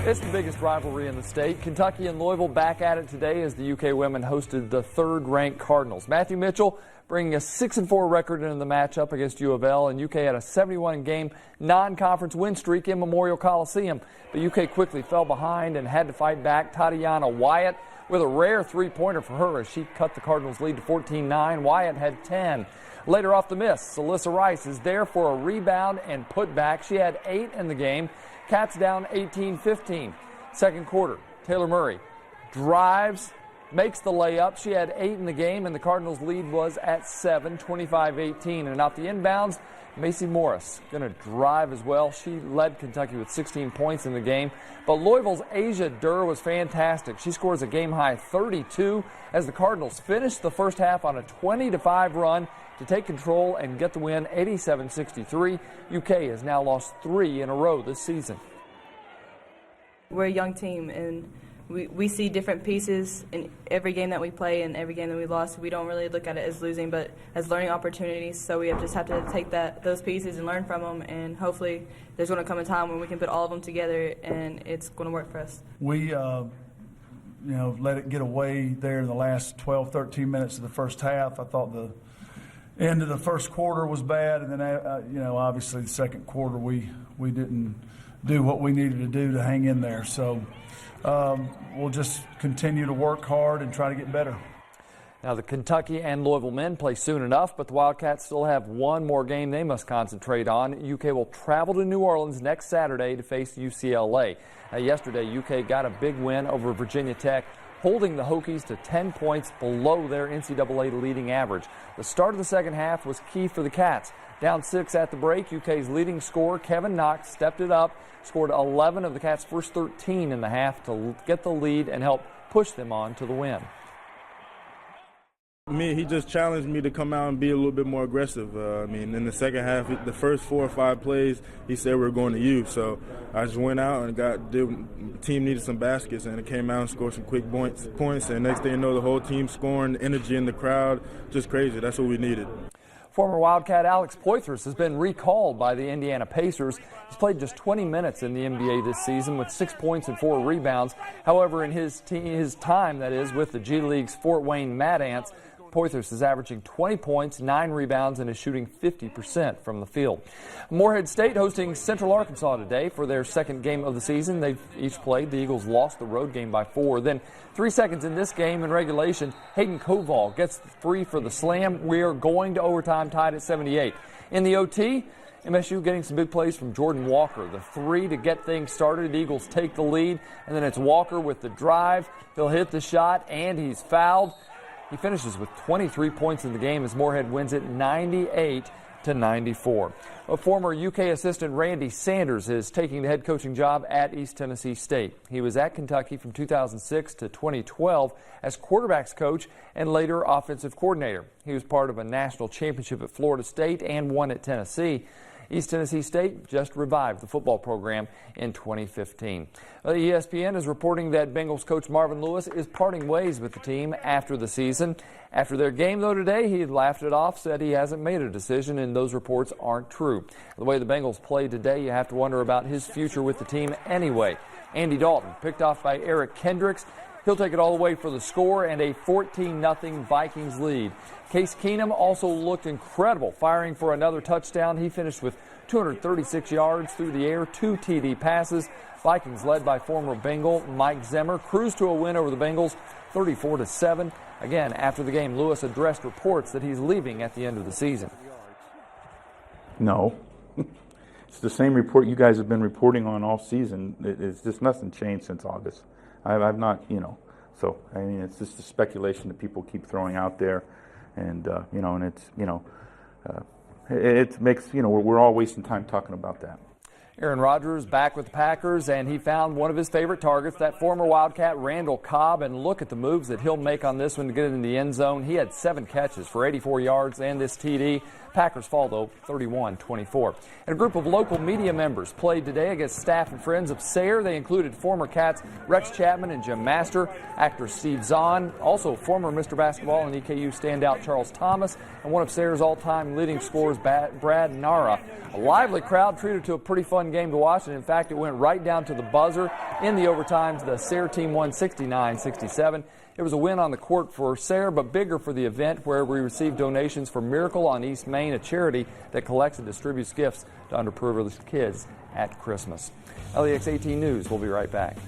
It's the biggest rivalry in the state. Kentucky and Louisville back at it today as the UK women hosted the third-ranked Cardinals. Matthew Mitchell bringing a 6-4 record into the matchup against U of L, and UK had a 71-game non-conference win streak in Memorial Coliseum. But UK quickly fell behind and had to fight back. Tatiana Wyatt with a rare three-pointer for her as she cut the Cardinals' lead to 14-9. Wyatt had 10. Later off the miss, Alyssa Rice is there for a rebound and put back. She had 8 in the game. Cats down 18-15. Second quarter, Taylor Murray drives, makes the layup. She had 8 in the game, and the Cardinals' lead was at 7, 25-18. And off the inbounds, Macy Morris going to drive as well. She led Kentucky with 16 points in the game. But Louisville's Asia Durr was fantastic. She scores a game-high 32 as the Cardinals finished the first half on a 20-5 run to take control and get the win 87-63. UK has now lost 3 in a row this season. We're a young team, and we see different pieces in every game that we play and every game that we lost. We don't really look at it as losing, but as learning opportunities. So we just have to take those pieces and learn from them, and hopefully there's going to come a time when we can put all of them together and it's going to work for us. We let it get away there in the last 12, 13 minutes of the first half. I thought the end of the first quarter was bad, and then obviously the second quarter we didn't do what we needed to do to hang in there. So we'll just continue to work hard and try to get better. Now the Kentucky and Louisville men play soon enough, but the Wildcats still have one more game they must concentrate on. UK will travel to New Orleans next Saturday to face UCLA. Yesterday, UK got a big win over Virginia Tech, holding the Hokies to 10 points below their NCAA leading average. The start of the second half was key for the Cats. Down 6 at the break, UK's leading scorer, Kevin Knox, stepped it up, scored 11 of the Cats' first 13 in the half to get the lead and help push them on to the win. He just challenged me to come out and be a little bit more aggressive. In the second half, the first 4 or 5 plays, he said we were going to use. So I just went out and the team needed some baskets, and it came out and scored some quick points. And next thing you know, the whole team scoring, energy in the crowd, just crazy. That's what we needed. Former Wildcat Alex Poythress has been recalled by the Indiana Pacers. He's played just 20 minutes in the NBA this season with 6 points and 4 rebounds. However, in his time, that is, with the G League's Fort Wayne Mad Ants, Poythress is averaging 20 points, 9 rebounds, and is shooting 50% from the field. Morehead State hosting Central Arkansas today for their second game of the season. They've each played. The Eagles lost the road game by 4. Then 3 seconds in this game in regulation, Hayden Koval gets free for the slam. We are going to overtime, tied at 78. In the OT, MSU getting some big plays from Jordan Walker. The 3 to get things started. The Eagles take the lead, and then it's Walker with the drive. He'll hit the shot, and he's fouled. He finishes with 23 points in the game as Morehead wins it 98-94. A former UK assistant Randy Sanders is taking the head coaching job at East Tennessee State. He was at Kentucky from 2006 to 2012 as quarterbacks coach and later offensive coordinator. He was part of a national championship at Florida State and one at Tennessee. East Tennessee State just revived the football program in 2015. ESPN is reporting that Bengals coach Marvin Lewis is parting ways with the team after the season. After their game, though, today, he laughed it off, said he hasn't made a decision, and those reports aren't true. The way the Bengals played today, you have to wonder about his future with the team anyway. Andy Dalton picked off by Eric Kendricks. He'll take it all the way for the score and a 14-0 Vikings lead. Case Keenum also looked incredible, firing for another touchdown. He finished with 236 yards through the air, 2 TD passes. Vikings led by former Bengal Mike Zimmer cruised to a win over the Bengals 34-7. Again, after the game, Lewis addressed reports that he's leaving at the end of the season. No. It's the same report you guys have been reporting on all season. It's just nothing changed since August. I've not, so, it's just a speculation that people keep throwing out there. And, and it's, it makes, we're all wasting time talking about that. Aaron Rodgers back with the Packers, and he found one of his favorite targets, that former Wildcat Randall Cobb. And look at the moves that he'll make on this one to get it in the end zone. He had 7 catches for 84 yards and this TD. Packers fall, though, 31-24. And a group of local media members played today against staff and friends of Sayre. They included former Cats Rex Chapman and Jim Master, actor Steve Zahn, also former Mr. Basketball and EKU standout Charles Thomas, and one of Sayre's all-time leading scorers, Brad Nara. A lively crowd treated to a pretty fun game to watch, and in fact, it went right down to the buzzer. In the overtimes, the Sayre team won 69-67. It was a win on the court for Sayre, but bigger for the event, where we received donations for Miracle on East Main, a charity that collects and distributes gifts to underprivileged kids at Christmas. LEX 18 News, we'll be right back.